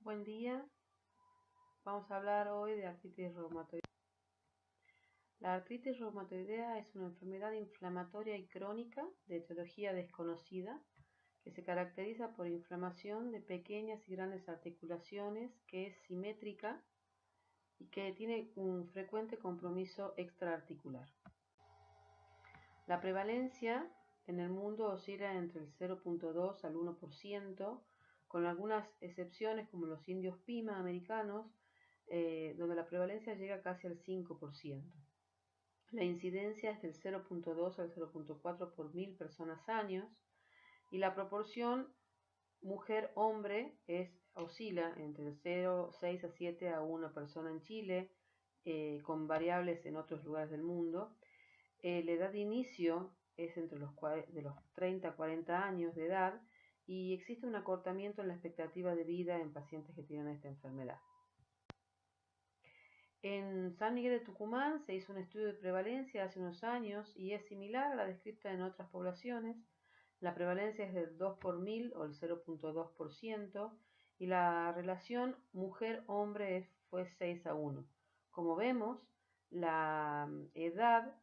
Buen día, vamos a hablar hoy de artritis reumatoidea. La artritis reumatoidea es una enfermedad inflamatoria y crónica de etiología desconocida que se caracteriza por inflamación de pequeñas y grandes articulaciones, que es simétrica y que tiene un frecuente compromiso extraarticular. La prevalencia en el mundo oscila entre el 0.2 al 1%, con algunas excepciones como los indios Pima americanos, donde la prevalencia llega casi al 5%. La incidencia es del 0.2 al 0.4 por 1000 personas años, y la proporción mujer-hombre oscila entre el 0,6 a 7 a 1 persona en Chile, con variables en otros lugares del mundo. La edad de inicio es entre los 30 a 40 años de edad, y existe un acortamiento en la expectativa de vida en pacientes que tienen esta enfermedad. En San Miguel de Tucumán se hizo un estudio de prevalencia hace unos años y es similar a la descrita en otras poblaciones. La prevalencia es del 2 por 1000 o el 0.2%, y la relación mujer-hombre fue 6 a 1. Como vemos, la edad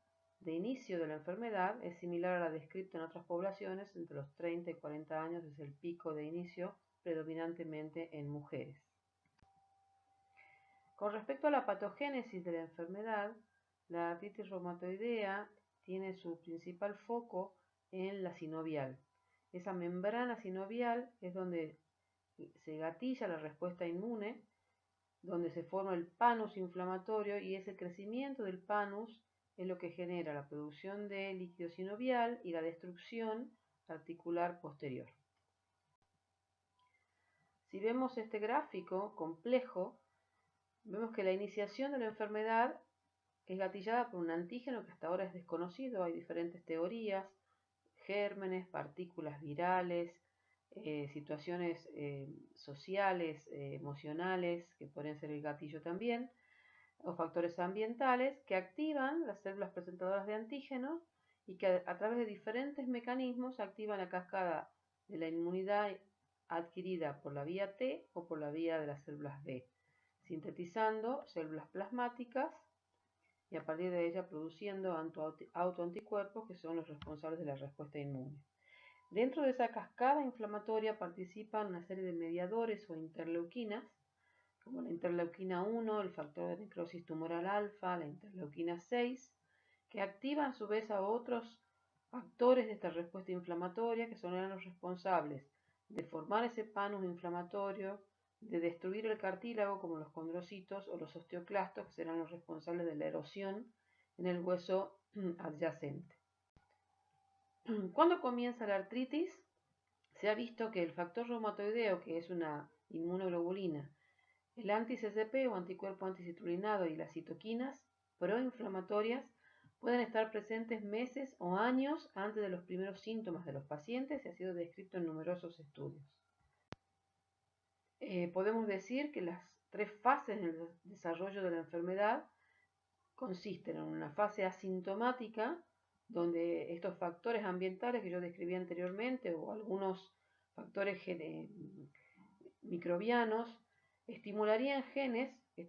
de inicio de la enfermedad es similar a la descrita en otras poblaciones. Entre los 30 y 40 años es el pico de inicio, predominantemente en mujeres. Con respecto a la patogénesis de la enfermedad, la artritis reumatoidea tiene su principal foco en la sinovial. Esa membrana sinovial es donde se gatilla la respuesta inmune, donde se forma el panus inflamatorio, y ese crecimiento del panus es lo que genera la producción de líquido sinovial y la destrucción articular posterior. Si vemos este gráfico complejo, vemos que la iniciación de la enfermedad es gatillada por un antígeno que hasta ahora es desconocido. Hay diferentes teorías: gérmenes, partículas virales, situaciones sociales, emocionales, que pueden ser el gatillo también, o factores ambientales que activan las células presentadoras de antígenos y que a través de diferentes mecanismos activan la cascada de la inmunidad adquirida por la vía T o por la vía de las células B, sintetizando células plasmáticas y a partir de ella produciendo autoanticuerpos, que son los responsables de la respuesta inmune. Dentro de esa cascada inflamatoria participan una serie de mediadores o interleuquinas, como la interleuquina 1, el factor de necrosis tumoral alfa, la interleuquina 6, que activan a su vez a otros actores de esta respuesta inflamatoria, que son los responsables de formar ese panus inflamatorio, de destruir el cartílago, como los condrocitos o los osteoclastos, que serán los responsables de la erosión en el hueso adyacente. ¿Cuándo comienza la artritis? Se ha visto que el factor reumatoideo, que es una inmunoglobulina, el anti-CCP o anticuerpo anticitrulinado y las citoquinas proinflamatorias pueden estar presentes meses o años antes de los primeros síntomas de los pacientes, y ha sido descrito en numerosos estudios. Podemos decir que las tres fases del desarrollo de la enfermedad consisten en una fase asintomática, donde estos factores ambientales que yo describí anteriormente o algunos factores microbianos estimularían genes que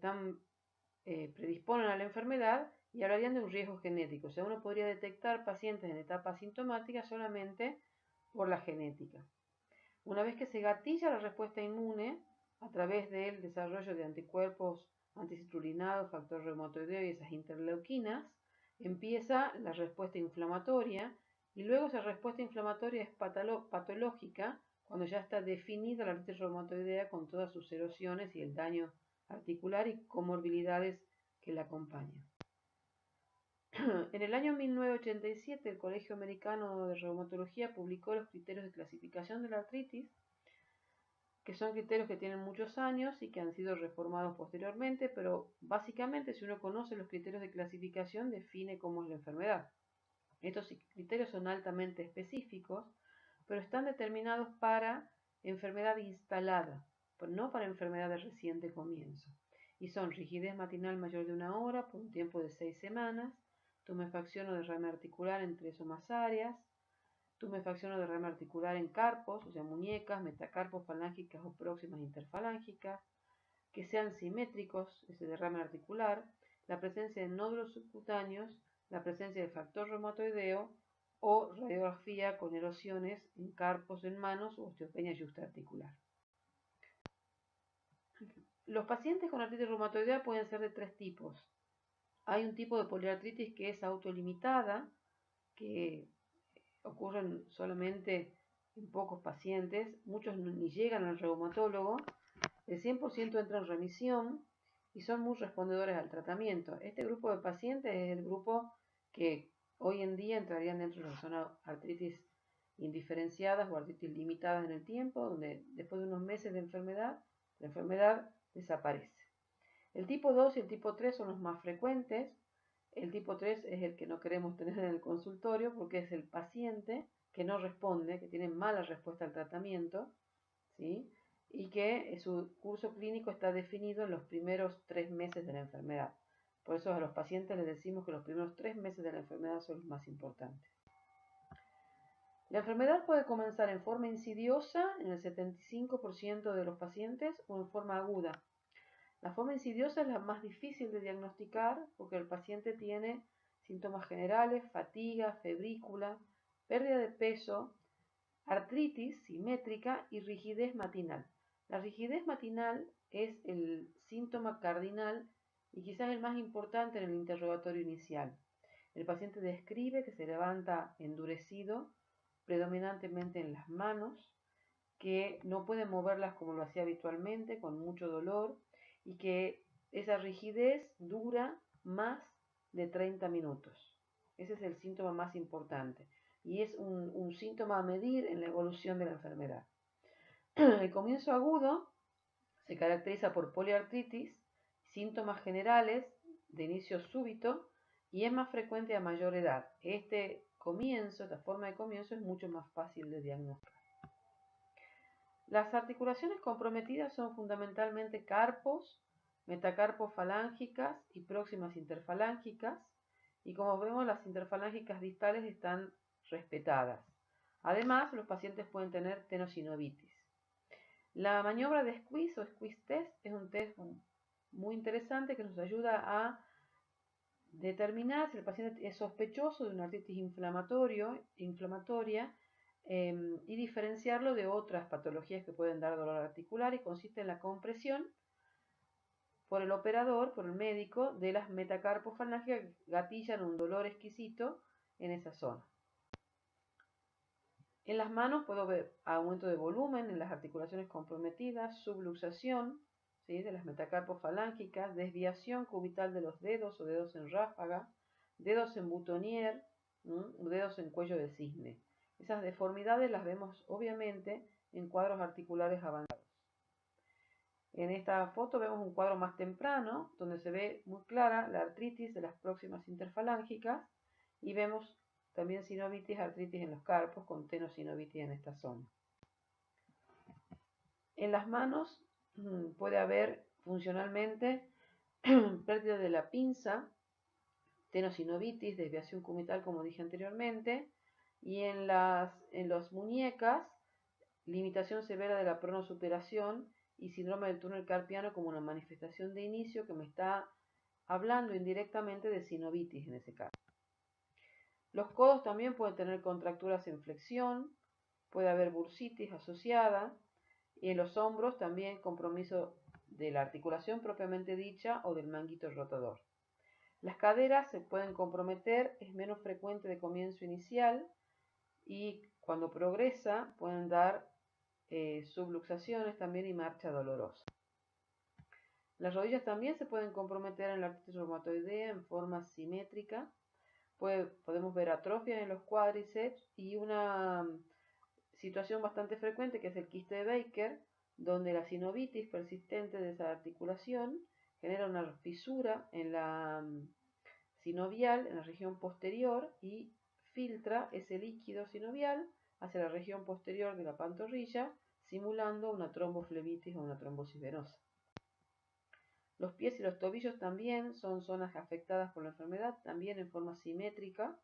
predisponen a la enfermedad y hablarían de un riesgo genético. O sea, uno podría detectar pacientes en etapa asintomática solamente por la genética. Una vez que se gatilla la respuesta inmune a través del desarrollo de anticuerpos anticitrullinados, factor reumatoideo y esas interleuquinas, empieza la respuesta inflamatoria, y luego esa respuesta inflamatoria es patológica cuando ya está definida la artritis reumatoidea con todas sus erosiones y el daño articular y comorbilidades que la acompañan. En el año 1987, el Colegio Americano de Reumatología publicó los criterios de clasificación de la artritis, que son criterios que tienen muchos años y que han sido reformados posteriormente, pero básicamente, si uno conoce los criterios de clasificación, define cómo es la enfermedad. Estos criterios son altamente específicos, pero están determinados para enfermedad instalada, no para enfermedad de reciente comienzo. Y son rigidez matinal mayor de 1 hora por un tiempo de 6 semanas, tumefacción o derrame articular en 3 o más áreas, tumefacción o derrame articular en carpos, o sea, muñecas, metacarpos falángicas o próximas interfalángicas, que sean simétricos, ese derrame articular, la presencia de nódulos subcutáneos, la presencia de factor reumatoideo o radiografía con erosiones en carpos en manos o osteopenia yuxtaarticular. Los pacientes con artritis reumatoidea pueden ser de tres tipos. Hay un tipo de poliartritis que es autolimitada, que ocurren solamente en pocos pacientes, muchos ni llegan al reumatólogo, el 100% entra en remisión y son muy respondedores al tratamiento. Este grupo de pacientes es el grupo que hoy en día entrarían dentro de la zona artritis indiferenciadas o artritis limitadas en el tiempo, donde después de unos meses de enfermedad, la enfermedad desaparece. El tipo 2 y el tipo 3 son los más frecuentes. El tipo 3 es el que no queremos tener en el consultorio porque es el paciente que no responde, que tiene mala respuesta al tratamiento, ¿sí? Y que su curso clínico está definido en los primeros 3 meses de la enfermedad. Por eso a los pacientes les decimos que los primeros 3 meses de la enfermedad son los más importantes. La enfermedad puede comenzar en forma insidiosa en el 75% de los pacientes o en forma aguda. La forma insidiosa es la más difícil de diagnosticar porque el paciente tiene síntomas generales, fatiga, febrícula, pérdida de peso, artritis simétrica y rigidez matinal. La rigidez matinal es el síntoma cardinal y quizás el más importante en el interrogatorio inicial. El paciente describe que se levanta endurecido, predominantemente en las manos, que no puede moverlas como lo hacía habitualmente, con mucho dolor, y que esa rigidez dura más de 30 minutos. Ese es el síntoma más importante y es un síntoma a medir en la evolución de la enfermedad. El comienzo agudo se caracteriza por poliartritis, síntomas generales de inicio súbito y es más frecuente a mayor edad. Esta forma de comienzo es mucho más fácil de diagnosticar. Las articulaciones comprometidas son fundamentalmente carpos, metacarpos falángicas y próximas interfalángicas, y como vemos las interfalángicas distales están respetadas. Además, los pacientes pueden tener tenosinovitis. La maniobra de squeeze o squeeze test es un test muy interesante que nos ayuda a determinar si el paciente es sospechoso de una artritis inflamatoria y diferenciarlo de otras patologías que pueden dar dolor articular, y consiste en la compresión por el operador, por el médico, de las metacarpos falángicas que gatillan un dolor exquisito en esa zona. En las manos puedo ver aumento de volumen en las articulaciones comprometidas, subluxación, ¿sí?, de las metacarpos falángicas, desviación cubital de los dedos o dedos en ráfaga, dedos en boutonnière, dedos en cuello de cisne. Esas deformidades las vemos obviamente en cuadros articulares avanzados. En esta foto vemos un cuadro más temprano donde se ve muy clara la artritis de las próximas interfalángicas y vemos también sinovitis, artritis en los carpos con tenosinovitis en esta zona. En las manos puede haber funcionalmente pérdida de la pinza, tenosinovitis, desviación cubital como dije anteriormente, y en las muñecas, limitación severa de la pronosuperación y síndrome del túnel carpiano como una manifestación de inicio que me está hablando indirectamente de sinovitis en ese caso. Los codos también pueden tener contracturas en flexión, puede haber bursitis asociada, y en los hombros también compromiso de la articulación propiamente dicha o del manguito rotador. Las caderas se pueden comprometer, es menos frecuente de comienzo inicial y cuando progresa pueden dar subluxaciones también y marcha dolorosa. Las rodillas también se pueden comprometer en la artritis reumatoidea en forma simétrica. Podemos ver atrofia en los cuádriceps y una situación bastante frecuente que es el quiste de Baker, donde la sinovitis persistente de esa articulación genera una fisura en la sinovial, en la región posterior, y filtra ese líquido sinovial hacia la región posterior de la pantorrilla, simulando una tromboflebitis o una trombosis venosa. Los pies y los tobillos también son zonas afectadas por la enfermedad, también en forma simétrica.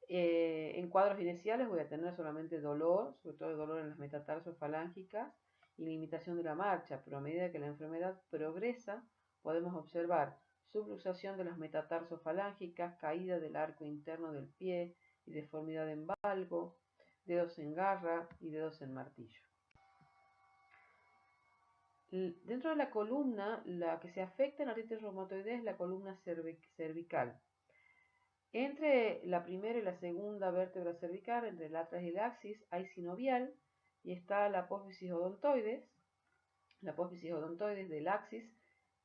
En cuadros iniciales voy a tener solamente dolor, sobre todo dolor en las metatarsofalángicas y limitación de la marcha, pero a medida que la enfermedad progresa podemos observar subluxación de las metatarsofalángicas, caída del arco interno del pie y deformidad en valgo, dedos en garra y dedos en martillo. Dentro de la columna, la que se afecta en artritis reumatoidea es la columna cervical. Entre la primera y la segunda vértebra cervical, entre el atlas y el axis, hay sinovial y está la apófisis odontoides. La apófisis odontoides del axis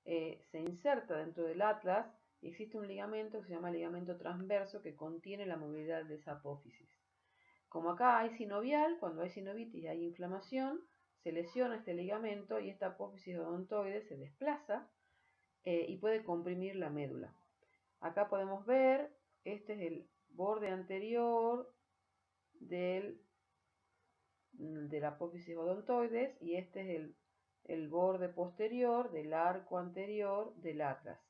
se inserta dentro del atlas y existe un ligamento que se llama ligamento transverso que contiene la movilidad de esa apófisis. Como acá hay sinovial, cuando hay sinovitis y hay inflamación, se lesiona este ligamento y esta apófisis odontoide se desplaza y puede comprimir la médula. Acá podemos ver, este es el borde anterior de la apófisis odontoides y este es el borde posterior del arco anterior del atlas.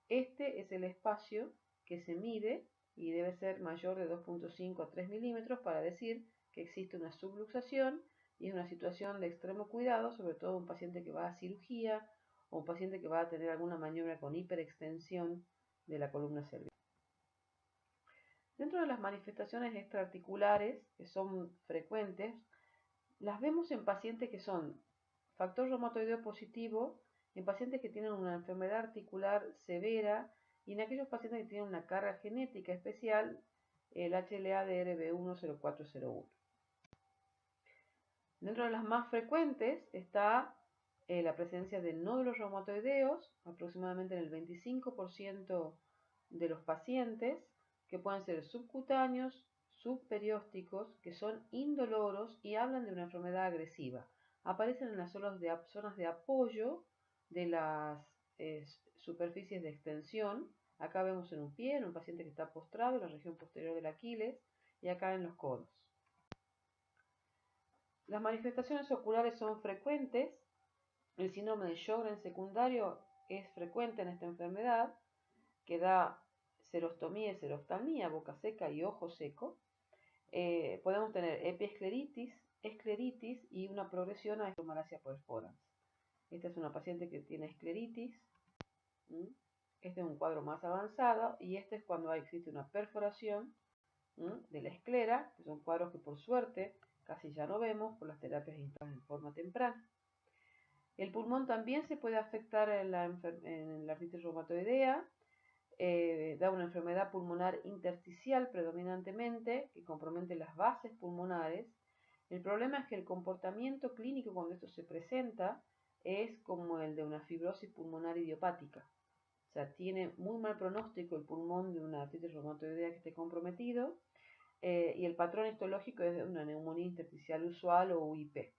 Este es el espacio que se mide y debe ser mayor de 2.5 a 3 milímetros para decir que existe una subluxación y es una situación de extremo cuidado, sobre todo un paciente que va a cirugía o un paciente que va a tener alguna maniobra con hiperextensión de la columna cervical. Dentro de las manifestaciones extraarticulares, que son frecuentes, las vemos en pacientes que son factor reumatoideo positivo, en pacientes que tienen una enfermedad articular severa y en aquellos pacientes que tienen una carga genética especial, el HLA-DRB10401. Dentro de las más frecuentes está la presencia de nódulos reumatoideos, aproximadamente en el 25% de los pacientes, que pueden ser subcutáneos, subperiósticos, que son indoloros y hablan de una enfermedad agresiva. Aparecen en las zonas de apoyo de las superficies de extensión. Acá vemos en un pie, en un paciente que está postrado, en la región posterior del Aquiles, y acá en los codos. Las manifestaciones oculares son frecuentes. El síndrome de Sjögren secundario es frecuente en esta enfermedad, que da xerostomía y xeroftalmía, boca seca y ojo seco. Podemos tener epiescleritis, escleritis y una progresión a escleromalacia perforans. Esta es una paciente que tiene escleritis. Este es un cuadro más avanzado y este es cuando existe una perforación de la esclera, que son cuadros que por suerte casi ya no vemos por las terapias instaladas en forma temprana. El pulmón también se puede afectar en la artritis reumatoidea. Da una enfermedad pulmonar intersticial predominantemente que compromete las bases pulmonares. El problema es que el comportamiento clínico cuando esto se presenta es como el de una fibrosis pulmonar idiopática. O sea, tiene muy mal pronóstico el pulmón de una artritis reumatoidea que esté comprometido y el patrón histológico es de una neumonía intersticial usual o UIP.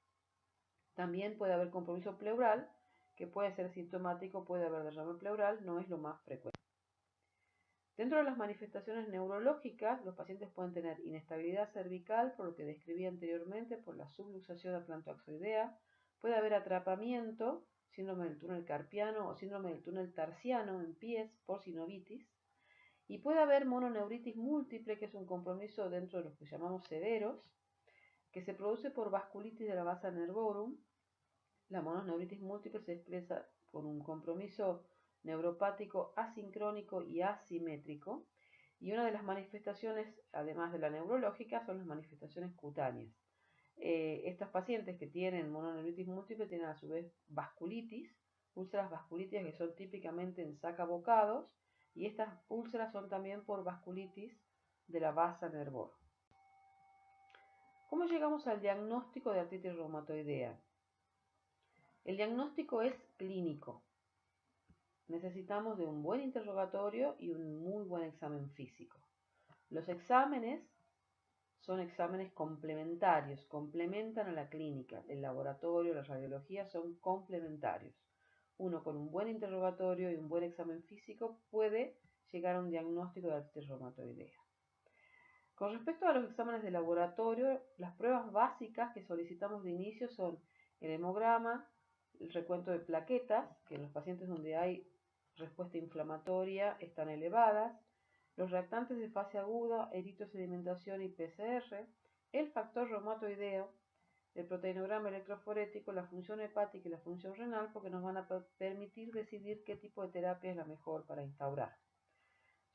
También puede haber compromiso pleural, que puede ser sintomático, puede haber derrame pleural, no es lo más frecuente. Dentro de las manifestaciones neurológicas, los pacientes pueden tener inestabilidad cervical, por lo que describí anteriormente, por la subluxación atlantoaxoidea. Puede haber atrapamiento, síndrome del túnel carpiano o síndrome del túnel tarsiano en pies por sinovitis. Y puede haber mononeuritis múltiple, que es un compromiso dentro de los que llamamos severos, que se produce por vasculitis de la vasa nervorum. La mononeuritis múltiple se expresa por un compromiso neuropático asincrónico y asimétrico, y una de las manifestaciones, además de la neurológica, son las manifestaciones cutáneas. Estas pacientes que tienen mononeuritis múltiple tienen a su vez vasculitis, úlceras vasculíticas que son típicamente en sacabocados, y estas úlceras son también por vasculitis de la vasa nervorum. ¿Cómo llegamos al diagnóstico de artritis reumatoidea? El diagnóstico es clínico. Necesitamos de un buen interrogatorio y un muy buen examen físico. Los exámenes son exámenes complementarios, complementan a la clínica. El laboratorio, la radiología son complementarios. Uno con un buen interrogatorio y un buen examen físico puede llegar a un diagnóstico de artritis reumatoidea. Con respecto a los exámenes de laboratorio, las pruebas básicas que solicitamos de inicio son el hemograma, el recuento de plaquetas, que en los pacientes donde hay respuesta inflamatoria están elevadas, los reactantes de fase aguda, eritrosedimentación y PCR, el factor reumatoideo, el proteinograma electroforético, la función hepática y la función renal, porque nos van a permitir decidir qué tipo de terapia es la mejor para instaurar.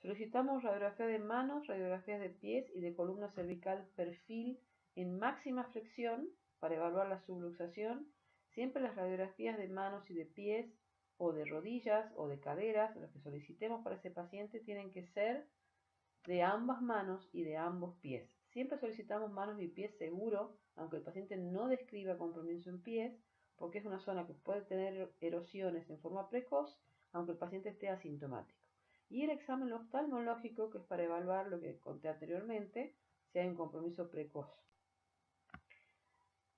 Solicitamos radiografía de manos, radiografías de pies y de columna cervical perfil en máxima flexión para evaluar la subluxación. Siempre las radiografías de manos y de pies o de rodillas o de caderas, las que solicitemos para ese paciente, tienen que ser de ambas manos y de ambos pies. Siempre solicitamos manos y pies seguro, aunque el paciente no describa compromiso en pies, porque es una zona que puede tener erosiones en forma precoz, aunque el paciente esté asintomático. Y el examen oftalmológico, que es para evaluar lo que conté anteriormente, si hay un compromiso precoz.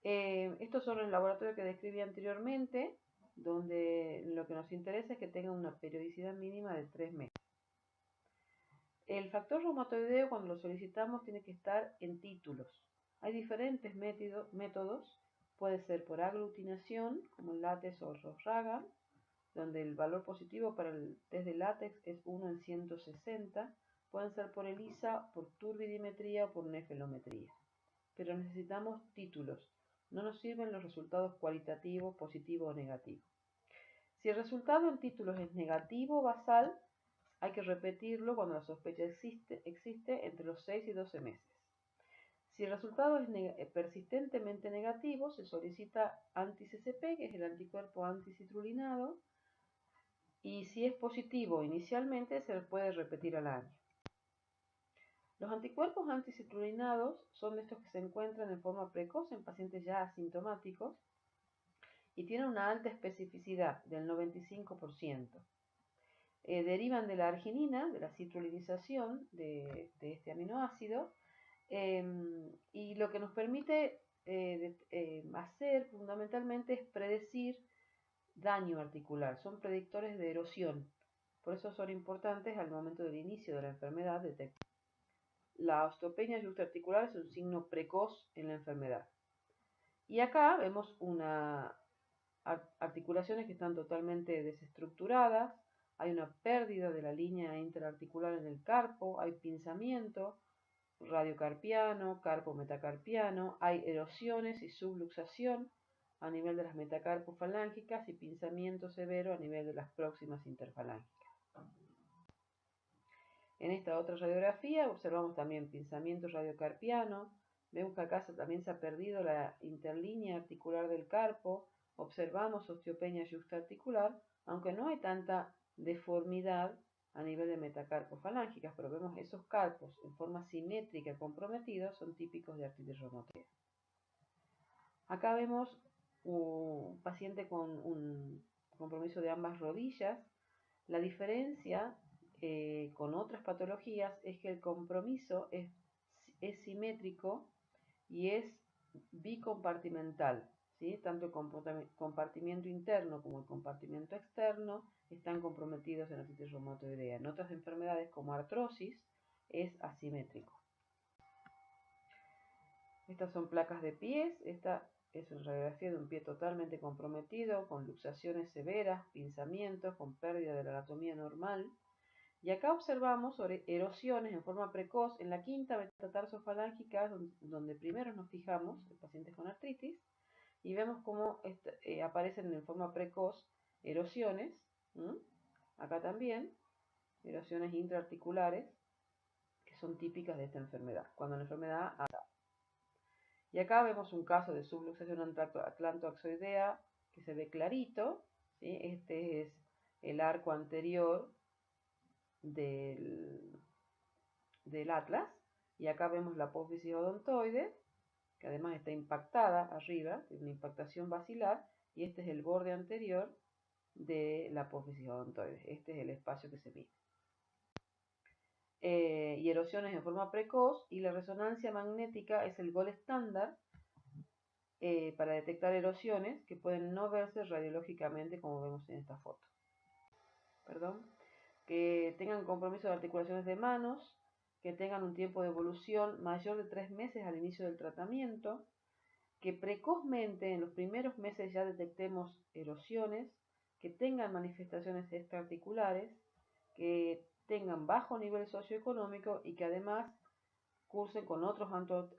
Estos son el laboratorio que describí anteriormente, donde lo que nos interesa es que tenga una periodicidad mínima de 3 meses. El factor reumatoideo, cuando lo solicitamos, tiene que estar en títulos. Hay diferentes métodos, puede ser por aglutinación, como el látex o Ross-Ragan, donde el valor positivo para el test de látex es 1 en 160, pueden ser por ELISA, por turbidimetría o por nefelometría. Pero necesitamos títulos, no nos sirven los resultados cualitativos, positivo o negativo. Si el resultado en títulos es negativo basal, hay que repetirlo cuando la sospecha existe entre los 6 y 12 meses. Si el resultado es persistentemente negativo, se solicita anti-CCP, que es el anticuerpo anticitrulinado, y si es positivo inicialmente, se puede repetir al año. Los anticuerpos anticitrullinados son estos que se encuentran en forma precoz en pacientes ya asintomáticos y tienen una alta especificidad del 95%. Derivan de la arginina, de la citrulinización de este aminoácido, y lo que nos permite hacer fundamentalmente es predecir daño articular, son predictores de erosión, por eso son importantes al momento del inicio de la enfermedad detectar. La osteopenia yuxtaarticular es un signo precoz en la enfermedad. Y acá vemos articulaciones que están totalmente desestructuradas, hay una pérdida de la línea interarticular en el carpo, hay pinzamiento radiocarpiano, carpo metacarpiano, hay erosiones y subluxación a nivel de las metacarpofalángicas y pinzamiento severo a nivel de las próximas interfalángicas. En esta otra radiografía observamos también pinzamiento radiocarpiano, vemos que acá también se ha perdido la interlínea articular del carpo, observamos osteopenia yuxtaarticular, aunque no hay tanta deformidad a nivel de metacarpofalángicas, pero vemos esos carpos en forma simétrica comprometidos, son típicos de artritis reumatoidea. Acá vemos un paciente con un compromiso de ambas rodillas. La diferencia con otras patologías es que el compromiso es simétrico y es bicompartimental, ¿sí? Tanto el compartimiento interno como el compartimiento externo están comprometidos en la artritis reumatoidea. En otras enfermedades como artrosis es asimétrico. Estas son placas de pies. Esta es una radiografía de un pie totalmente comprometido, con luxaciones severas, pinzamientos, con pérdida de la anatomía normal. Y acá observamos erosiones en forma precoz en la quinta metatarsofalángica, donde primero nos fijamos en pacientes con artritis, y vemos cómo aparecen en forma precoz erosiones. Acá también, erosiones intraarticulares, que son típicas de esta enfermedad, cuando la enfermedad ha avanzado. Y acá vemos un caso de subluxación atlantoaxoidea que se ve clarito, ¿sí? Este es el arco anterior del atlas, y acá vemos la apófisis odontoide, que además está impactada arriba, tiene una impactación basilar, y este es el borde anterior de la apófisis odontoide. Este es el espacio que se mide. Y erosiones en forma precoz, y la resonancia magnética es el gol estándar para detectar erosiones que pueden no verse radiológicamente como vemos en esta foto. Que tengan compromiso de articulaciones de manos, que tengan un tiempo de evolución mayor de 3 meses al inicio del tratamiento, que precozmente en los primeros meses ya detectemos erosiones, que tengan manifestaciones extraarticulares, que tengan bajo nivel socioeconómico y que además cursen con otros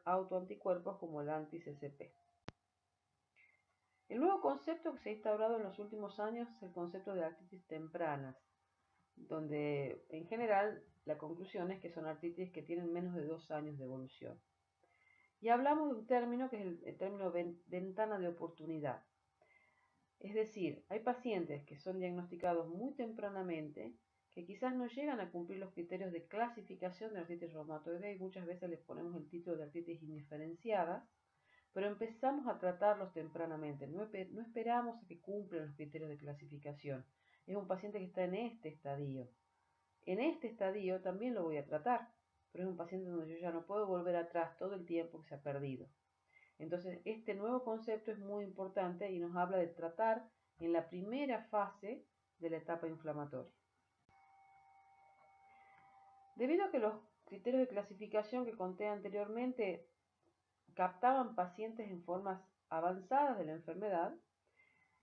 autoanticuerpos como el anti-CCP. El nuevo concepto que se ha instaurado en los últimos años es el concepto de artritis tempranas, donde en general la conclusión es que son artritis que tienen menos de 2 años de evolución. Y hablamos de un término que es el término ventana de oportunidad. Es decir, hay pacientes que son diagnosticados muy tempranamente, que quizás no llegan a cumplir los criterios de clasificación de artritis reumatoide y muchas veces les ponemos el título de artritis indiferenciada, pero empezamos a tratarlos tempranamente, no esperamos a que cumplan los criterios de clasificación. Es un paciente que está en este estadio. En este estadio también lo voy a tratar, pero es un paciente donde yo ya no puedo volver atrás todo el tiempo que se ha perdido. Entonces, este nuevo concepto es muy importante y nos habla de tratar en la primera fase de la etapa inflamatoria. Debido a que los criterios de clasificación que conté anteriormente captaban pacientes en formas avanzadas de la enfermedad,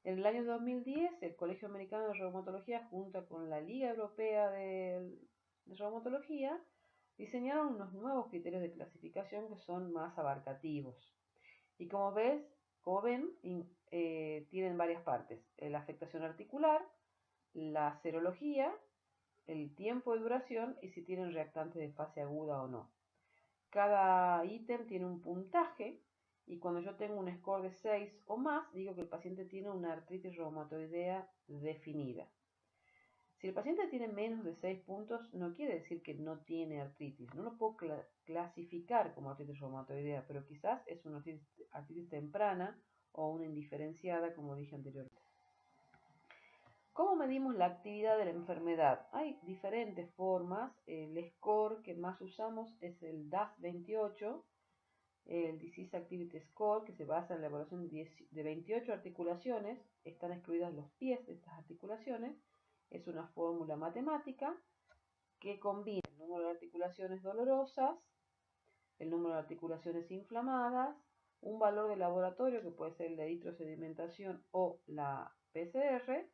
en el año 2010 el Colegio Americano de Reumatología junto con la Liga Europea de Reumatología diseñaron unos nuevos criterios de clasificación que son más abarcativos. Y como ven, tienen varias partes: la afectación articular, la serología, el tiempo de duración y si tienen reactantes de fase aguda o no. Cada ítem tiene un puntaje y cuando yo tengo un score de 6 o más, digo que el paciente tiene una artritis reumatoidea definida. Si el paciente tiene menos de 6 puntos, no quiere decir que no tiene artritis. No lo puedo clasificar como artritis reumatoidea, pero quizás es una artritis temprana o una indiferenciada, como dije anteriormente. ¿Cómo medimos la actividad de la enfermedad? Hay diferentes formas. El score que más usamos es el DAS28, el Disease Activity Score, que se basa en la evaluación de 28 articulaciones. Están excluidas los pies de estas articulaciones. Es una fórmula matemática que combina el número de articulaciones dolorosas, el número de articulaciones inflamadas, un valor de laboratorio que puede ser la eritrosedimentación o la PCR,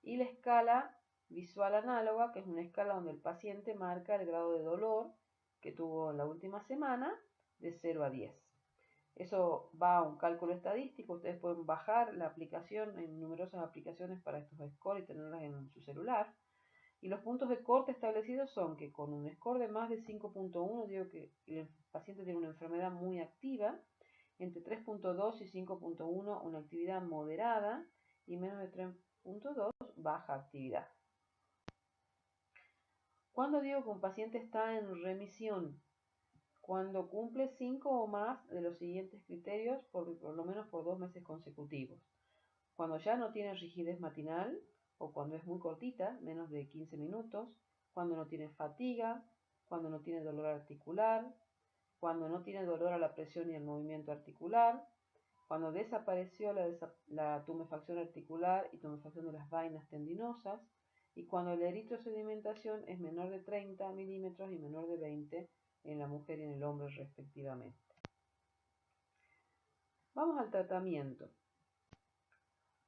y la escala visual análoga, que es una escala donde el paciente marca el grado de dolor que tuvo en la última semana de 0 a 10. Eso va a un cálculo estadístico. Ustedes pueden bajar la aplicación en numerosas aplicaciones para estos scores y tenerlas en su celular. Y los puntos de corte establecidos son que con un score de más de 5.1 digo que el paciente tiene una enfermedad muy activa, entre 3.2 y 5.1 una actividad moderada y menos de 3.2 baja actividad. ¿Cuándo digo que un paciente está en remisión? Cuando cumple 5 o más de los siguientes criterios por lo menos por 2 meses consecutivos. Cuando ya no tiene rigidez matinal o cuando es muy cortita, menos de 15 minutos, cuando no tiene fatiga, cuando no tiene dolor articular, cuando no tiene dolor a la presión y al movimiento articular, cuando desapareció la tumefacción articular y tumefacción de las vainas tendinosas, y cuando la eritrosedimentación es menor de 30 milímetros y menor de 20 en la mujer y en el hombre respectivamente. Vamos al tratamiento.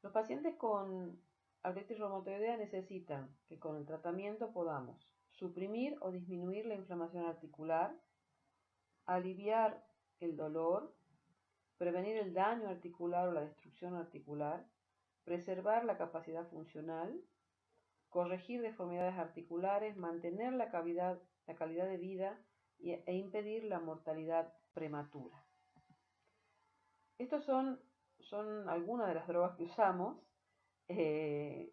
Los pacientes con artritis reumatoidea necesitan que con el tratamiento podamos suprimir o disminuir la inflamación articular, aliviar el dolor, prevenir el daño articular o la destrucción articular, preservar la capacidad funcional, corregir deformidades articulares, mantener la calidad de vida e impedir la mortalidad prematura. Estos son algunas de las drogas que usamos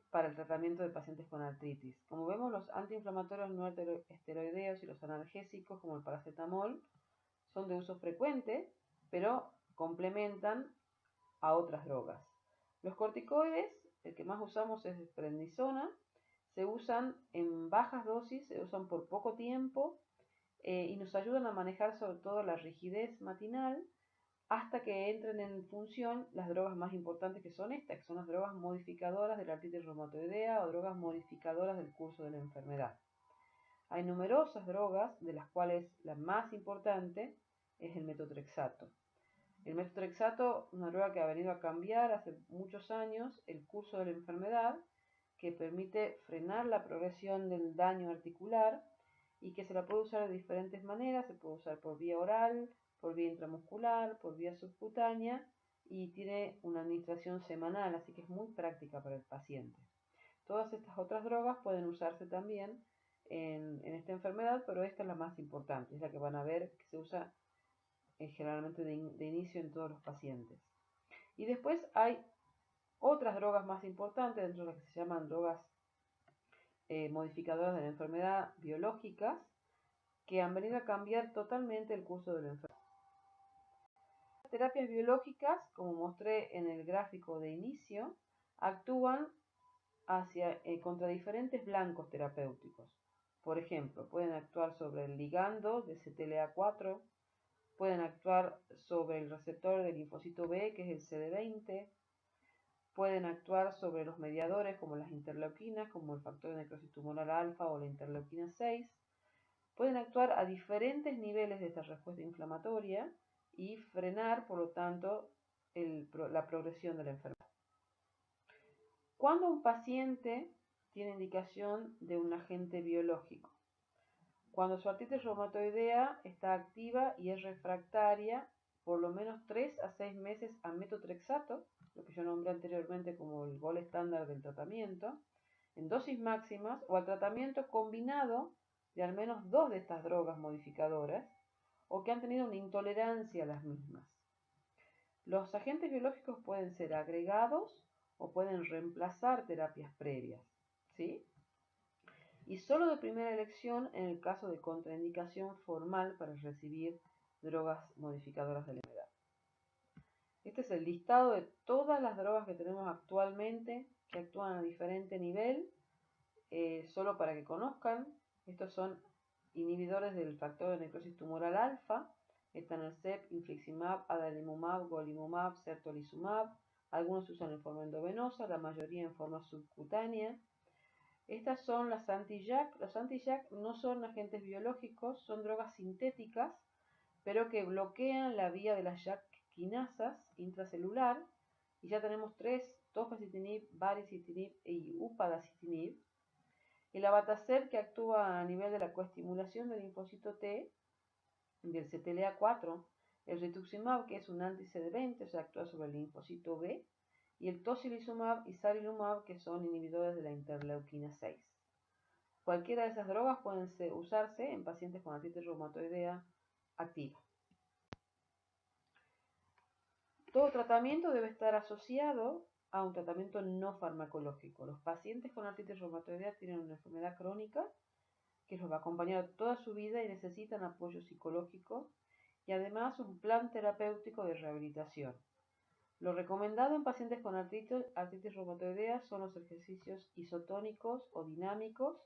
para el tratamiento de pacientes con artritis. Como vemos, los antiinflamatorios no esteroideos y los analgésicos como el paracetamol son de uso frecuente, pero complementan a otras drogas. Los corticoides, el que más usamos es prednisona, se usan en bajas dosis, se usan por poco tiempo y nos ayudan a manejar sobre todo la rigidez matinal hasta que entren en función las drogas más importantes, que son estas, que son las drogas modificadoras de la artritis reumatoidea o drogas modificadoras del curso de la enfermedad. Hay numerosas drogas, de las cuales la más importante es el metotrexato. El metotrexato es una droga que ha venido a cambiar hace muchos años el curso de la enfermedad que permite frenar la progresión del daño articular y que se la puede usar de diferentes maneras. Se puede usar por vía oral, por vía intramuscular, por vía subcutánea y tiene una administración semanal, así que es muy práctica para el paciente. Todas estas otras drogas pueden usarse también en esta enfermedad, pero esta es la más importante, es la que van a ver que se usa generalmente de inicio en todos los pacientes. Y después hay otras drogas más importantes dentro de las que se llaman drogas modificadoras de la enfermedad biológicas, que han venido a cambiar totalmente el curso de la enfermedad. Las terapias biológicas, como mostré en el gráfico de inicio, actúan contra diferentes blancos terapéuticos. Por ejemplo, pueden actuar sobre el ligando de CTLA4, pueden actuar sobre el receptor del linfocito B, que es el CD20, pueden actuar sobre los mediadores como las interleuquinas, como el factor de necrosis tumoral alfa o la interleuquina 6, pueden actuar a diferentes niveles de esta respuesta inflamatoria y frenar, por lo tanto, la progresión de la enfermedad. Cuando un paciente tiene indicación de un agente biológico, cuando su artritis reumatoidea está activa y es refractaria por lo menos 3 a 6 meses a metotrexato, lo que yo nombré anteriormente como el gol estándar del tratamiento, en dosis máximas o al tratamiento combinado de al menos 2 de estas drogas modificadoras o que han tenido una intolerancia a las mismas. Los agentes biológicos pueden ser agregados o pueden reemplazar terapias previas, ¿sí? Y solo de primera elección en el caso de contraindicación formal para recibir drogas modificadoras de la enfermedad. Este es el listado de todas las drogas que tenemos actualmente que actúan a diferente nivel, solo para que conozcan. Estos son inhibidores del factor de necrosis tumoral alfa, etanercept, infliximab, adalimumab, golimumab, certolizumab. Algunos se usan en forma endovenosa, la mayoría en forma subcutánea. Estas son las anti-JAK. Los anti-JAK no son agentes biológicos, son drogas sintéticas, pero que bloquean la vía de las JAK quinasas intracelular. Y ya tenemos 3, tofacitinib, baricitinib y upadacitinib. El abatacept, que actúa a nivel de la coestimulación del linfocito T, del CTLA4. El rituximab, que es un anti-CD20, o sea, actúa sobre el linfocito B. Y el tocilizumab y sarilumab, que son inhibidores de la interleuquina 6. Cualquiera de esas drogas pueden usarse en pacientes con artritis reumatoidea activa. Todo tratamiento debe estar asociado a un tratamiento no farmacológico. Los pacientes con artritis reumatoidea tienen una enfermedad crónica que los va a acompañar toda su vida y necesitan apoyo psicológico y además un plan terapéutico de rehabilitación. Lo recomendado en pacientes con artritis reumatoidea son los ejercicios isotónicos o dinámicos,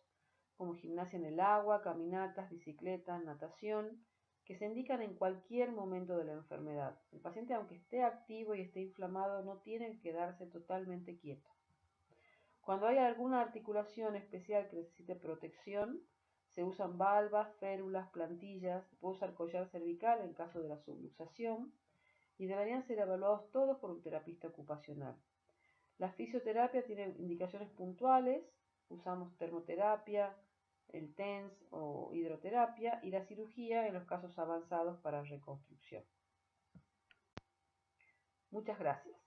como gimnasia en el agua, caminatas, bicicletas, natación, que se indican en cualquier momento de la enfermedad. El paciente, aunque esté activo y esté inflamado, no tiene que quedarse totalmente quieto. Cuando hay alguna articulación especial que necesite protección, se usan valvas, férulas, plantillas, se puede usar collar cervical en caso de la subluxación y deberían ser evaluados todos por un terapista ocupacional. La fisioterapia tiene indicaciones puntuales, usamos termoterapia, el TENS o hidroterapia y la cirugía en los casos avanzados para reconstrucción. Muchas gracias.